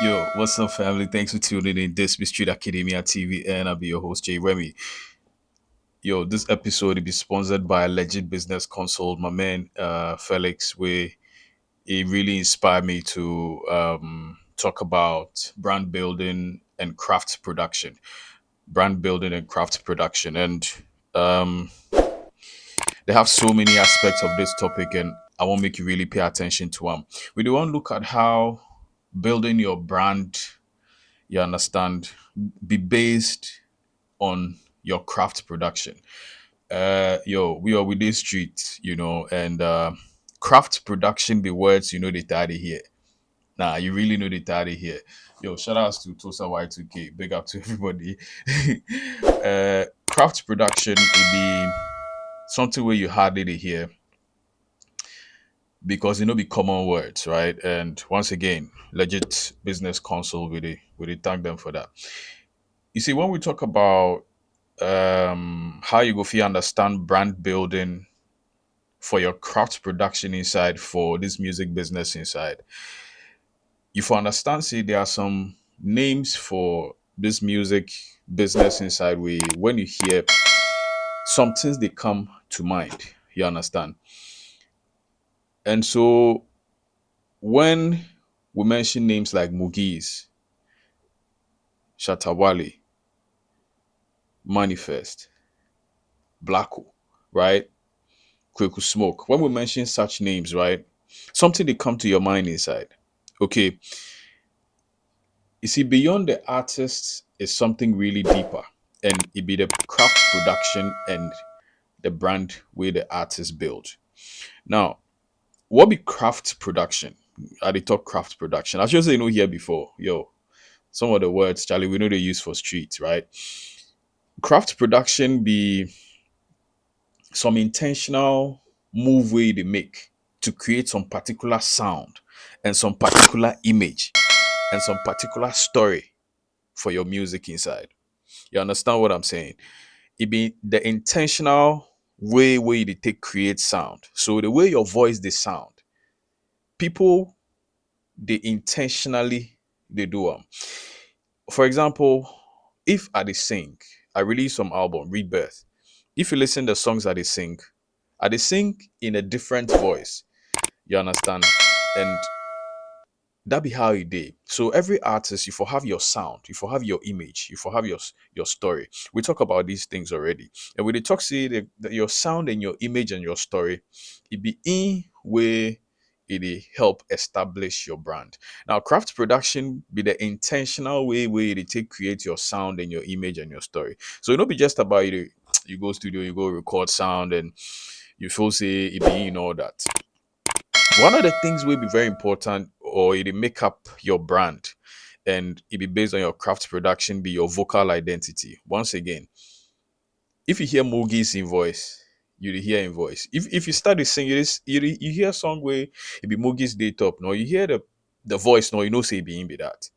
Yo, what's up, family? Thanks for tuning in. This is Street Academia TV, and I'll be your host, Jay Remy. Yo, this episode will be sponsored by Legit Business Consult. My man, Felix, where he really inspired me to talk about brand building and craft production. Brand building and craft production. And um, they have so many aspects of this topic, and I won't make you really pay attention to them. We do want to look at how building your brand, you understand, be based on your craft production. We are with this street, and craft production be words they tidy here. Nah, you really know they tidy here. Yo, shout outs to Tosa Y2K. Big up to everybody. Craft production it be something where you hardly hear because be common words, right? And once again, legit business council we thank them for that. You see, when we talk about how you go fit understand brand building for your craft production inside for this music business inside, you for understand say there are some names for this music business inside where when you hear some things they come to mind, you understand. And so when we mention names like Mugiz, Shatawale, Manifest, Blacko, right, Kweku Smoke, when we mention such names, right, something they come to your mind inside. Okay, you see, beyond the artist is something really deeper, and it be the craft production and the brand where the artist build. Now, what be craft production? I did talk craft production. I should say here before. Yo, some of the words, Charlie, we know they use for streets, right? Craft production be some intentional move way they make to create some particular sound and some particular image and some particular story for your music inside. You understand what I'm saying? It be the intentional way they take create sound. So the way your voice they sound, people they intentionally they do them. For example, if I they sing, I release some album, Rebirth. If you listen to the songs I they sing in a different voice. You understand? And that be how it did. So every artist, you for have your sound, you for have your image, you for have your story. We talk about these things already, and when they talk, say your sound and your image and your story, it be in way it dey help establish your brand. Now, craft production be the intentional way they take create your sound and your image and your story. So it don't be just about you go studio, you go record sound, and you feel say it be in all that. One of the things will be very important or it make up your brand and it be based on your craft production be your vocal identity. Once again, if you hear Mogi's in voice, you dey hear in voice. If you start to sing this, you hear a song where it be Mogi's day top. No, you hear the voice, no, you know say it be him be that.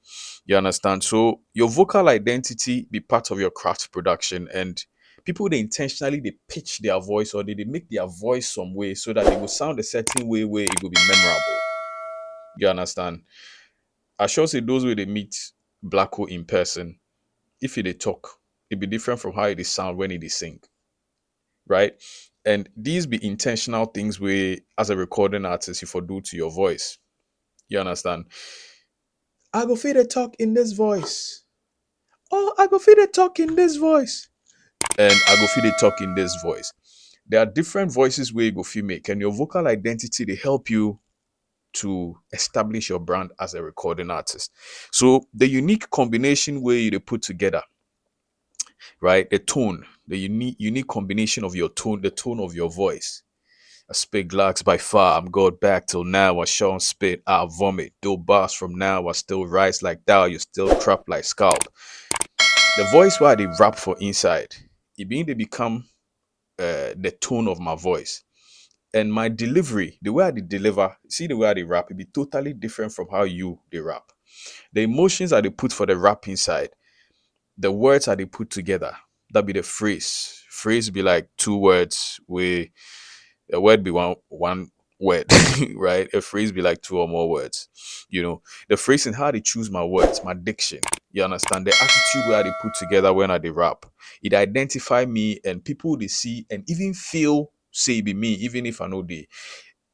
You understand? So your vocal identity be part of your craft production and people they intentionally they pitch their voice or they make their voice some way so that it will sound a certain way where it will be memorable. You understand? I sure say those way they meet Blacko in person, if they talk, it be different from how it is sound when it is sing, right? And these be intentional things where as a recording artist you for do to your voice. You understand? I go fit a talk in this voice. Oh, I go fit a talk in this voice. And I go fit a talk in this voice. There are different voices where you go fit make, and your vocal identity they help you to establish your brand as a recording artist. So the unique combination where you they put together, right? The tone, the unique combination of your tone, the tone of your voice. I spit Glocks by far. I'm God back till now. I Sean spit. I vomit. Do bars from now. I still rise like thou. You still crap like scalp. The voice where they rap for inside, it being they become the tone of my voice. And my delivery, the way I dey deliver, see the way I dey rap, it be totally different from how you they rap. The emotions I they put for the rap inside, the words I they put together, that be the phrase. Phrase be like two words where a word be one word, right? A phrase be like two or more words. You know, the phrase and how they choose my words, my diction. You understand the attitude where they put together when I they rap. It identify me and people they see and even feel say it be me, even if I know they.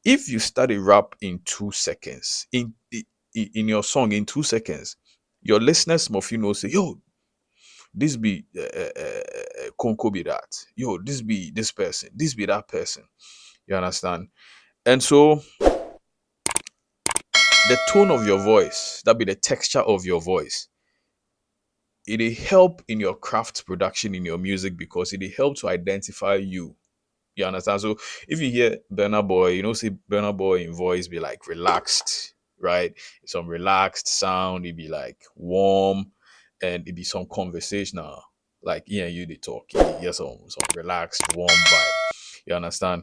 If you start a rap in 2 seconds, in your song in 2 seconds, your listeners must you know say, yo, this be Konko be that. Yo, this be this person. This be that person. You understand? And so the tone of your voice, that be the texture of your voice, it'll help in your craft production in your music because it'll help to identify you. You understand? So if you hear Burna Boy, you know, see Burna Boy in voice be like relaxed, right? Some relaxed sound, it be like warm, and it be some conversational, like yeah, you they talk, you hear some relaxed, warm vibe. You understand?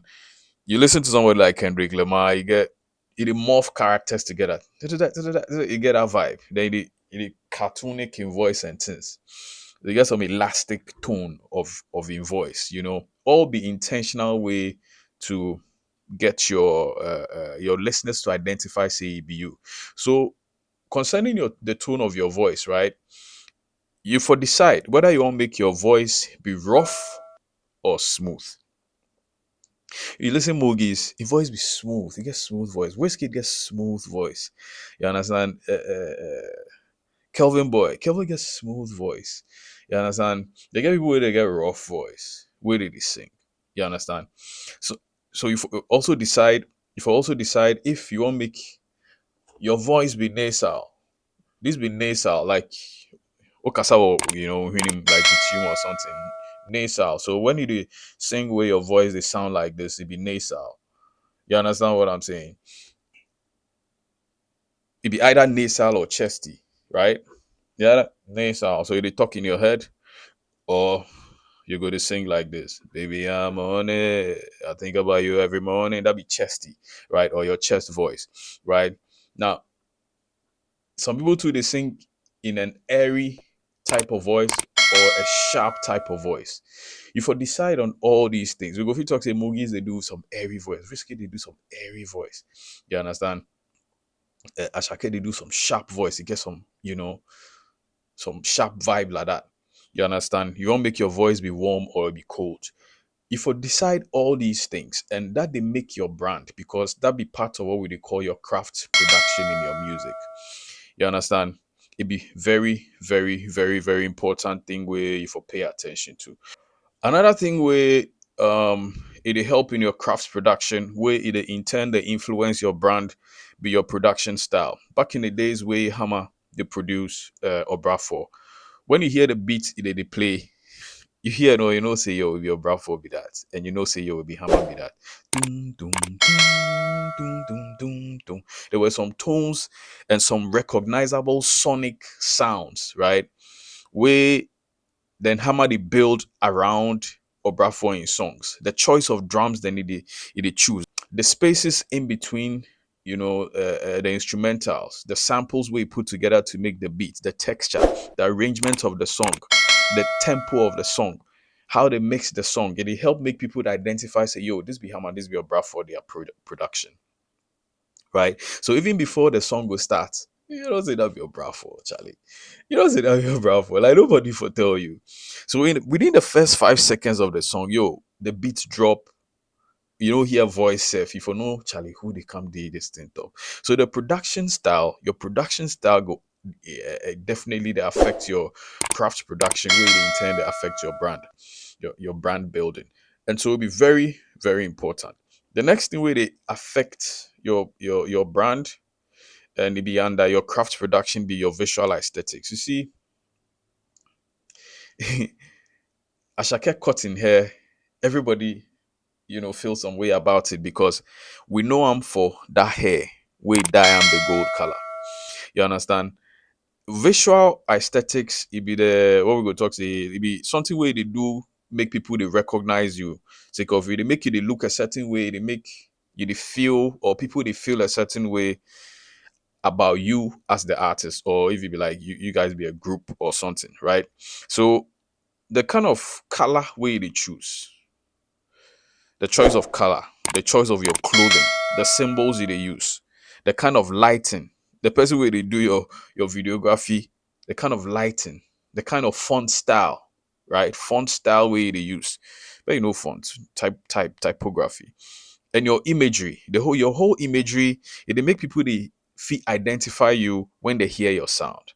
You listen to somebody like Kendrick Lamar, you get it morph characters together. You get that vibe. Then it cartoonic in voice and things. You get some elastic tone of in voice. You know, all be intentional way to get your listeners to identify say it be you. So concerning the tone of your voice, right? You for decide whether you want to make your voice be rough or smooth. You listen Mogies, his voice be smooth. He gets smooth voice. Whiskey gets smooth voice. You understand? Kelvin gets smooth voice. You understand? They get people where they get rough voice. Where did they sing? You understand? So so also decide if you also decide if you want make your voice be nasal. This be nasal, like Okasawa, you know, when him like with you or something. Nasal. So when you do sing where your voice they sound like this, it be nasal. You understand what I'm saying? It be either nasal or chesty, right? Yeah, nasal. So you talk in your head, or you go to sing like this. Baby, I'm on it. I think about you every morning. That be chesty, right? Or your chest voice, right? Now, some people too they sing in an airy type of voice or a sharp type of voice. You for decide on all these things. We go if you talk to Mogies, they do some airy voice. Risky, they do some airy voice. You understand? Ashake, they do some sharp voice. You get some, you know, some sharp vibe like that. You understand? You won't make your voice be warm or be cold. If you decide all these things and that they make your brand because that be part of what we dey call your craft production in your music. You understand? It be very, very, very, very important thing where you for pay attention to. Another thing where it help in your crafts production where it intend to influence your brand be your production style. Back in the days where Hammer they produce Obrafor, when you hear the beat they play, you hear no, you know say yo will be Obrafor be that, and you know say yo will be Hammer be that. Dum, dum, dum, dum, dum, dum, dum. There were some tones and some recognizable sonic sounds, right? Where then Hammer they build around Obrafour in songs. The choice of drums then they choose. The spaces in between, you know, the instrumentals, the samples we put together to make the beats, the texture, the arrangement of the song, the tempo of the song, how they mix the song. It help make people to identify, say, yo, this be Hammer, this be Obrafour, their production, right? So even before the song will start, you don't say that be your bravo, Charlie. You don't say that be your bravo. Like nobody for tell you. So within the first 5 seconds of the song, yo, the beats drop. You don't hear voice safe. If you know Charlie, who they come do this thing top. So the production style, your production style go definitely they affect your craft production. Where they intend to affect your brand, your brand building, and so it'll be very very important. The next thing where they affect your brand and it be under your craft production be your visual aesthetics. You see, Ashake cutting hair, everybody, you know, feel some way about it because we know I'm for that hair, we dye am the gold color. You understand? Visual aesthetics, it be the what we go talk to, it be something where they do make people they recognize you. Take of it, they make you they look a certain way, they make you they feel or people they feel a certain way about you as the artist, or if you be like you guys be a group or something, right? So the kind of color way they choose, the choice of color, the choice of your clothing, the symbols you they use, the kind of lighting, the person where they do your videography, the kind of lighting, the kind of font style, right? Font style where they use, but you know font typography, and your imagery, the whole your whole imagery, it they make people they feel identify you when they hear your sound.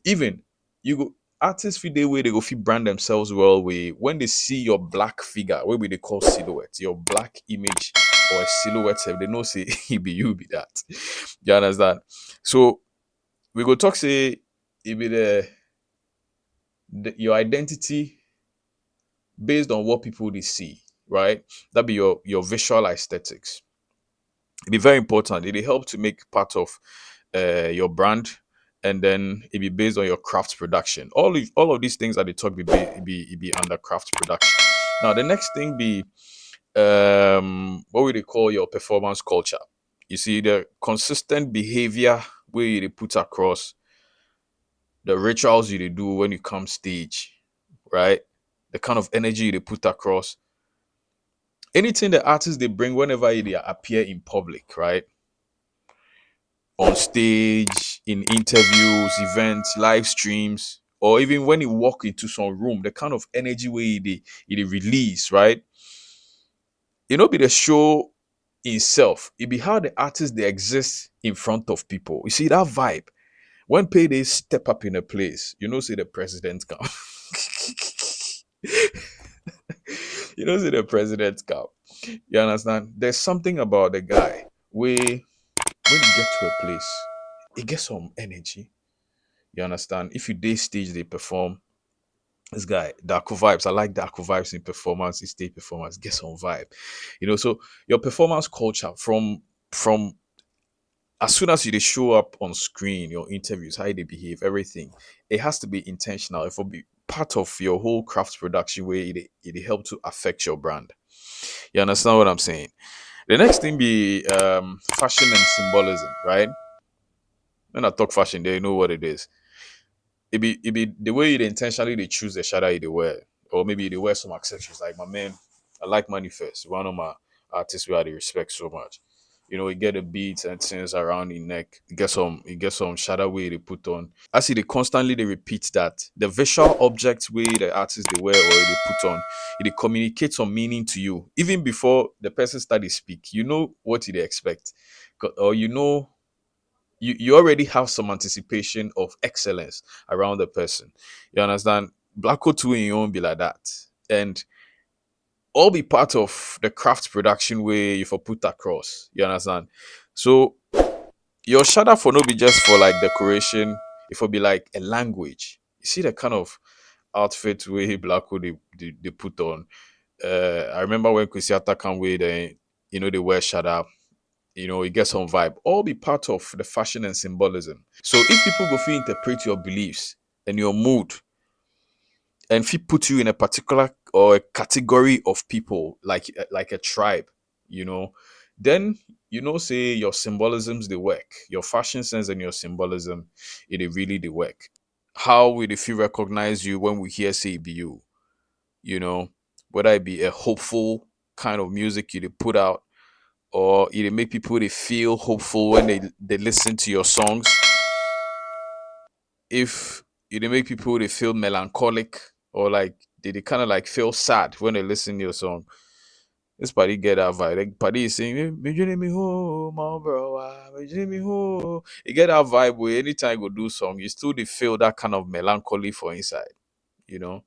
Even you go artists feel the way they go feel brand themselves well way when they see your black figure, what we they call silhouette, your black image or a silhouette, if they know say it be you be that. You understand? So we go talk say it be the your identity based on what people they see, right? That be your visual aesthetics. It be very important. It help to make part of your brand, and then it be based on your craft production. All of these things that they talk be under craft production. Now the next thing be what would they call your performance culture? You see the consistent behavior where you dey put across, the rituals you dey do when you come stage, right? The kind of energy they put across. Anything the artists they bring whenever they appear in public, right? On stage, in interviews, events, live streams, or even when you walk into some room, the kind of energy where they release, right? It not be the show itself. It be how the artists they exist in front of people. You see that vibe. When payday step up in a place, you know, say the president come. You know, say the president come. You understand? There's something about the guy where when you get to a place, it gets some energy. You understand? If you day stage, they perform. This guy, Darko vibes. I like Darko vibes in performance, in stage performance. Get some vibe. You know, so your performance culture from as soon as you dey show up on screen, your interviews, how they behave, everything, it has to be intentional. It will be part of your whole craft production where it help to affect your brand. You understand what I'm saying? The next thing be fashion and symbolism, right? When I talk fashion, they know what it is. It be the way you dey intentionally they choose the shadow you they wear, or maybe they wear some accessories. Like my man, I like Manifest, one of my artists where I dey respect so much. You know, you get the beads and things around the neck. You get some shadow way they put on. I see they constantly they repeat that the visual object way the artist they wear or they put on, it communicates some meaning to you even before the person start to speak. You know what they expect, or you know you already have some anticipation of excellence around the person. You understand? Black Hole 2 in your own be like that. And all be part of the craft production way you for put across. You understand? So your shadow for no be just for like decoration, it will be like a language. You see the kind of outfit way Black Hole they put on. I remember when Chrissy come with they wear shadow, you get some vibe. All be part of the fashion and symbolism. So if people go feel interpret your beliefs and your mood and if put you in a particular or a category of people, like a tribe, you know, then say your symbolisms they work. Your fashion sense and your symbolism, it really they work. How will they feel recognize you when we hear say it be you? You know, whether it be a hopeful kind of music you they put out, or it make people they feel hopeful when they listen to your songs. If it make people they feel melancholic, or like they kind of like feel sad when they listen to your song. This party get that vibe. Like party is saying, "Me journey me home, my bro. Me journey me home." You get that vibe where anytime you go do song, you still they feel that kind of melancholy for inside. You know,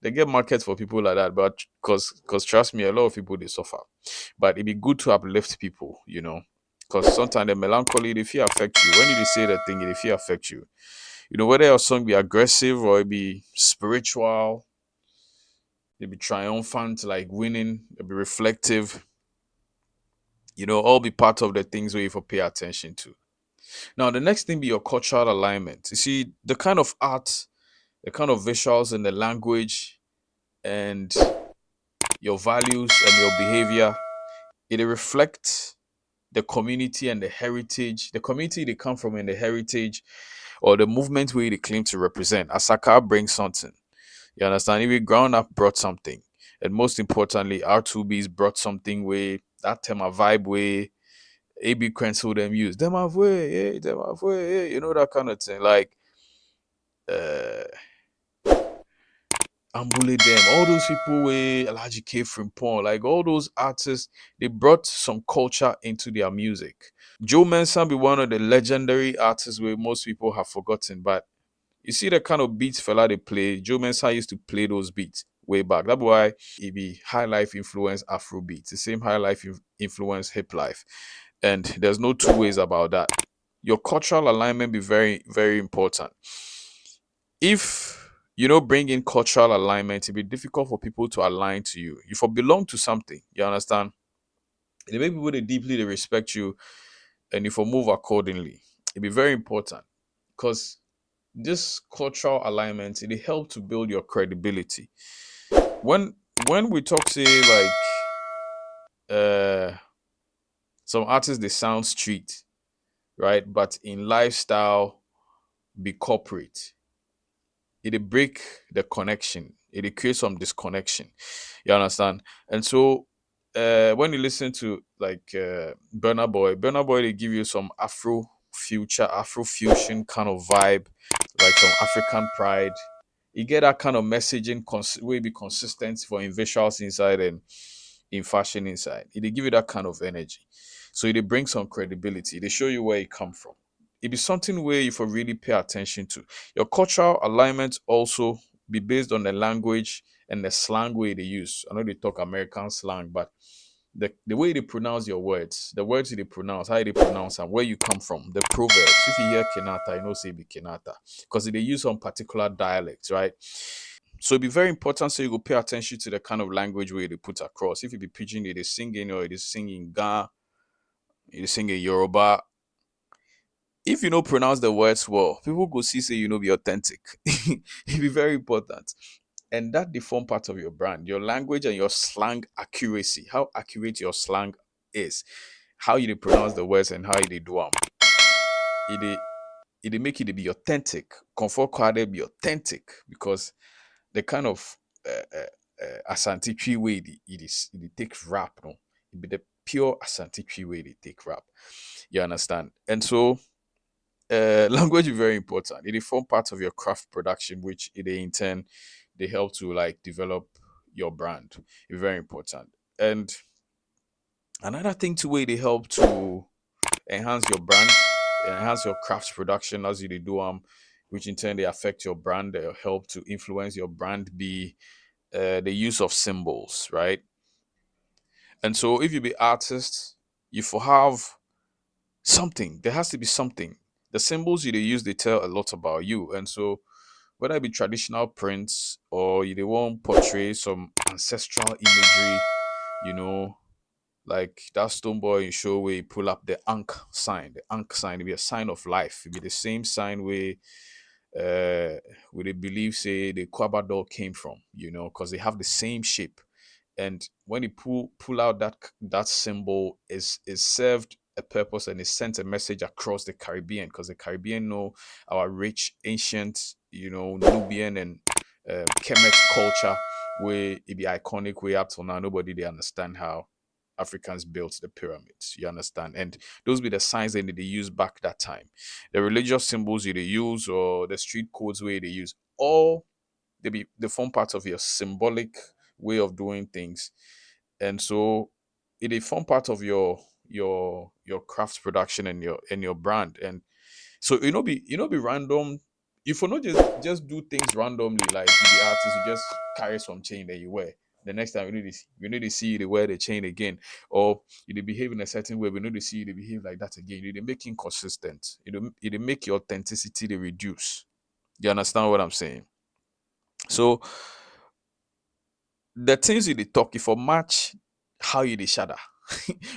they get markets for people like that, but cause trust me, a lot of people they suffer. But it'd be good to uplift people, because sometimes the melancholy they feel affect you. When you dey say the thing, they feel affect you. Whether your song be aggressive or it be spiritual, it be triumphant, like winning, it be reflective. All be part of the things where you for pay attention to. Now, the next thing be your cultural alignment. You see, the kind of art, the kind of visuals and the language and your values and your behavior, it reflects the community and the heritage, the community they come from and the heritage or the movement where they claim to represent. Asaka brings something. You understand? Even Ground Up brought something. And most importantly, R2B's brought something where that tema vibe way AB Quentin them use. Them have way, yeah, them have way, yeah, you know that kind of thing. Like uh Ambule them, all those people with Alaji K Frimpong, like all those artists, they brought some culture into their music. Joe Mensah be one of the legendary artists where most people have forgotten, but you see the kind of beats fella they play. Joe Mensah used to play those beats way back. That's why it be high life influence Afro beats. The same high life influence hip life. And there's no two ways about that. Your cultural alignment be very, very important. If you don't bring in cultural alignment, it'll be difficult for people to align to you. You for belong to something, you understand? It make people they deeply they respect you and if you move accordingly. It'll be very important. Because this cultural alignment it help to build your credibility when we talk say like uh some artists they sound street, right, but in lifestyle be corporate, it break the connection, it create some disconnection, you understand? And so when you listen to like Burna Boy they give you some Afro fusion kind of vibe, like some African pride. You get that kind of messaging will be consistent for in visuals inside and in fashion inside. It give you that kind of energy. So it brings some credibility. They show you where it come from. It be something where you for really pay attention to. Your cultural alignment also be based on the language and the slang way they use. I know they talk American slang, but the way they pronounce your words, the words they pronounce, how they pronounce and where you come from, the proverbs. If you hear Kenata, you know say be Kenata. Because they use some particular dialects, right? So it be very important so you go pay attention to the kind of language where they put across. If you be pidgin, it is singing or it is singing Ga, it is singing Yoruba. If you don't pronounce the words well, people go see say you know be authentic. It be very important. And that the form part of your brand, your language and your slang accuracy, how accurate your slang is, how you dey pronounce the words and how you dey do them. It make it be authentic. Comfort card be authentic because the kind of Asante Twi way it take rap, no, it be the pure Asante Twi way they take rap. You understand? And so language is very important. It is form part of your craft production, which it in turn they help to like develop your brand. It's very important. And another thing to way they help to enhance your brand, enhance your crafts production as you they do which in turn they affect your brand. They help to influence your brand. Be the use of symbols, right? And so if you be artist, you for have something. There has to be something. The symbols you they use they tell a lot about you. And so whether it be traditional prints or you they want portray some ancestral imagery, you know, like that stone boy in show where you pull up the Ankh sign. The Ankh sign will be a sign of life. It be the same sign where they believe say the Kwaba doll came from, you know, because they have the same shape. And when you pull out that symbol is served a purpose and it sent a message across the Caribbean because the Caribbean know our rich ancient, you know, Nubian and Kemet culture where it be iconic way up till now nobody they understand how Africans built the pyramids, you understand? And those be the signs that they use back that time. The religious symbols they use or the street codes where they use, all they form part of your symbolic way of doing things. And so it form part of your craft production and your brand. And so be random. If you not just do things randomly, like you the artist, you just carry some chain that you wear. The next time you need to see you to wear the chain again, or you dey behave in a certain way. We need to see you to behave like that again. You dey make inconsistent. You dey make your authenticity to reduce. You understand what I'm saying? So the things you dey talk, if you match how you dey shada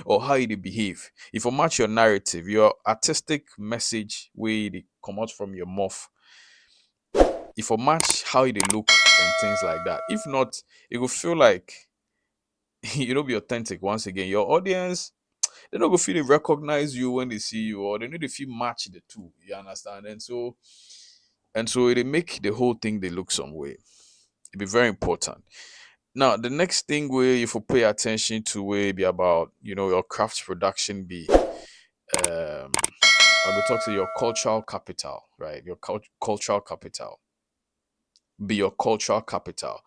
or how you dey behave, if you match your narrative, your artistic message where you dey come out from your mouth, if you match how you dey look and things like that. If not, it will feel like you don't be authentic once again. Your audience, they don't go feel they recognize you when they see you, or they need to feel match the two. You understand? And so it make the whole thing they look some way. It be very important. Now, the next thing where you for pay attention to will be about, your craft production be I will talk to your cultural capital, right? Your cultural capital be your cultural capital.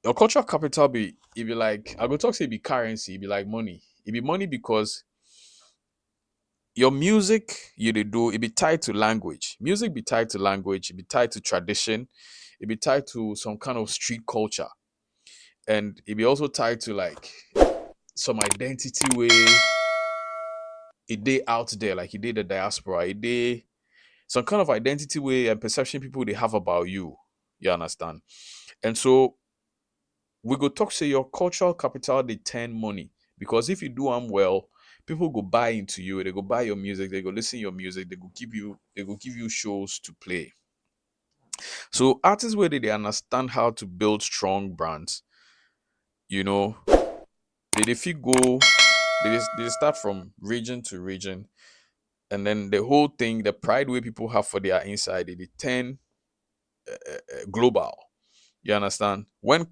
Your cultural capital be it be like I go talk say it be currency, it be like money. It be money because your music you dey do it be tied to language. Music be tied to language, it be tied to tradition, it be tied to some kind of street culture. And it be also tied to like some identity way it day out there, like it did the diaspora, it day some kind of identity way and perception people they have about you. You understand? And so we go talk say your cultural capital they turn money because if you do them well, people go buy into you. They go buy your music. They go listen your music. They go give you shows to play. So artists where they understand how to build strong brands. You know, they fit go. They start from region to region, and then the whole thing, the pride way people have for their inside, they turn global. You understand? When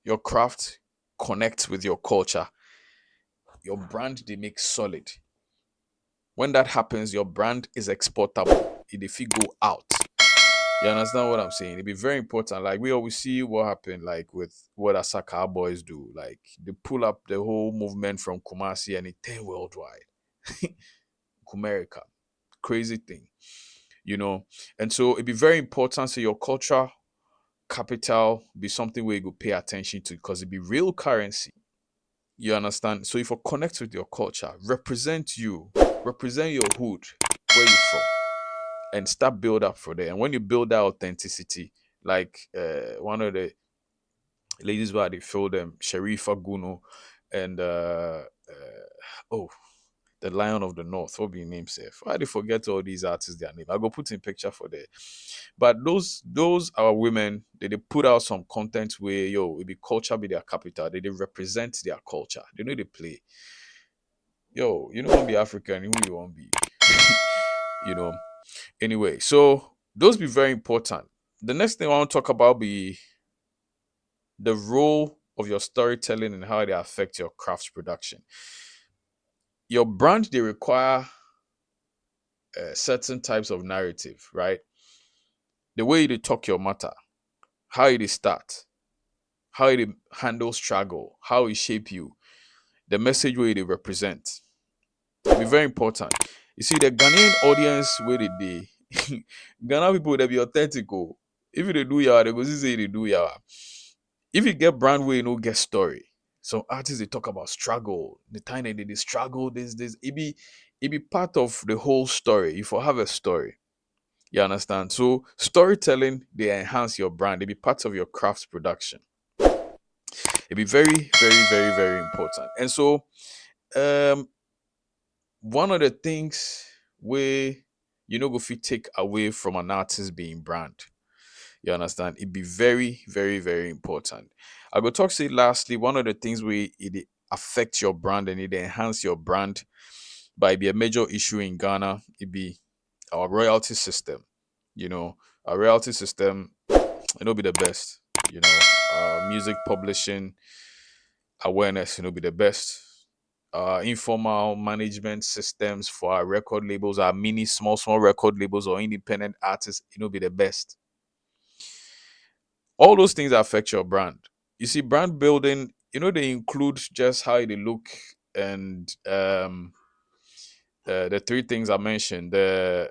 your craft connects with your culture, your brand they make solid. When that happens, your brand is exportable. If it go out, you understand what I'm saying? It'd be very important. Like we always see what happened, like with what Asaka boys do. Like they pull up the whole movement from Kumasi and it turn worldwide. America, crazy thing, you know. And so it'd be very important. So your culture capital be something where you go pay attention to because it be real currency. You understand? So if you connect with your culture, represent your hood, where you from, and start build up for there. And when you build that authenticity, like one of the ladies where they feel them, Sharifa Guno, and oh, the Lion of the North. What be your name, safe? Why they forget all these artists their name? I go put in picture for there. But those are women. They put out some content where it be culture be their capital. They represent their culture. They know they play. Yo, you don't want to be African, who you want to be? you know. Anyway, so those be very important. The next thing I want to talk about be the role of your storytelling and how they affect your craft production. Your brand they require certain types of narrative, right? The way you talk your matter, how you dey start, how you dey handle struggle, how it shape you, the message where they represent. It be very important. You see, the Ghanaian audience where they Ghana people they be authentic. Oh. If they do ya, they go see say they do ya. If you get brand where you no get story, some artists they talk about struggle, the time they did struggle, this, it be part of the whole story. If you have a story. You understand? So storytelling, they enhance your brand. They be part of your craft production. It be very, very, very, very important. And so um one of the things where go fit take away from an artist being brand. You understand? It be very, very, very important. I go talk say lastly, one of the things where it dey affect your brand and it dey enhance your brand by be a major issue in Ghana, it be our royalty system. You know, our royalty system, it'll be the best. You know, music publishing awareness, be the best. Informal management systems for our record labels, our mini, small record labels or independent artists, be the best. All those things affect your brand. You see, brand building, they include just how they look and the three things I mentioned, the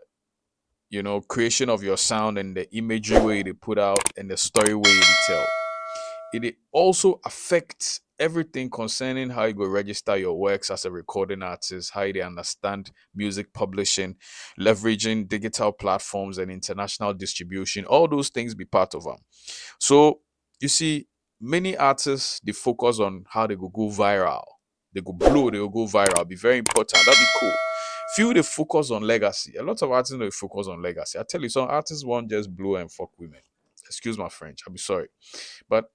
creation of your sound and the imagery way they put out and the story way they tell. It also affects everything concerning how you go register your works as a recording artist, how they understand music publishing, leveraging digital platforms and international distribution. All those things be part of them. So you see, many artists they focus on how they go viral. They go blow, they will go viral. Be very important. That'd be cool. Few they focus on legacy. A lot of artists they focus on legacy. I tell you, some artists won't just blow and fuck women. Excuse my French. I'll be sorry. But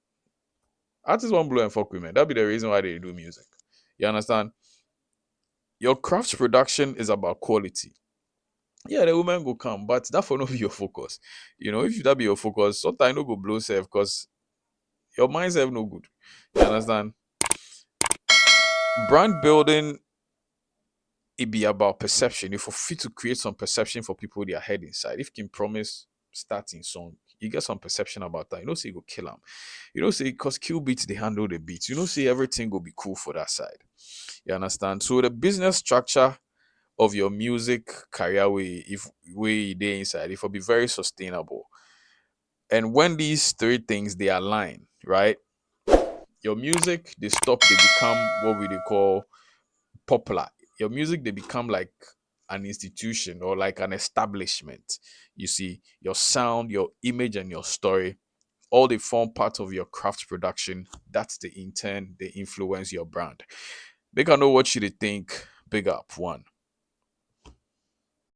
artists won't blow and fuck women. That'll be the reason why they do music. You understand? Your craft production is about quality. Yeah, the women go come, but that for not be your focus. If that be your focus, sometimes no go blow self because Your mindset no good. You understand? Brand building, it be about perception. If you fit to create some perception for people their head inside. If you can promise starting song, you get some perception about that. You know, say you go kill them. You know, say because kill beats they handle the beats. You know, say everything will be cool for that side. You understand? So the business structure of your music career way, if way they inside, it will be very sustainable. And when these three things they align, right? Your music, they stop, they become what we they call popular. Your music they become like an institution or like an establishment. You see, your sound, your image, and your story, all they form part of your craft production. That's the intent, they influence your brand. They can know what you they think. Big up one.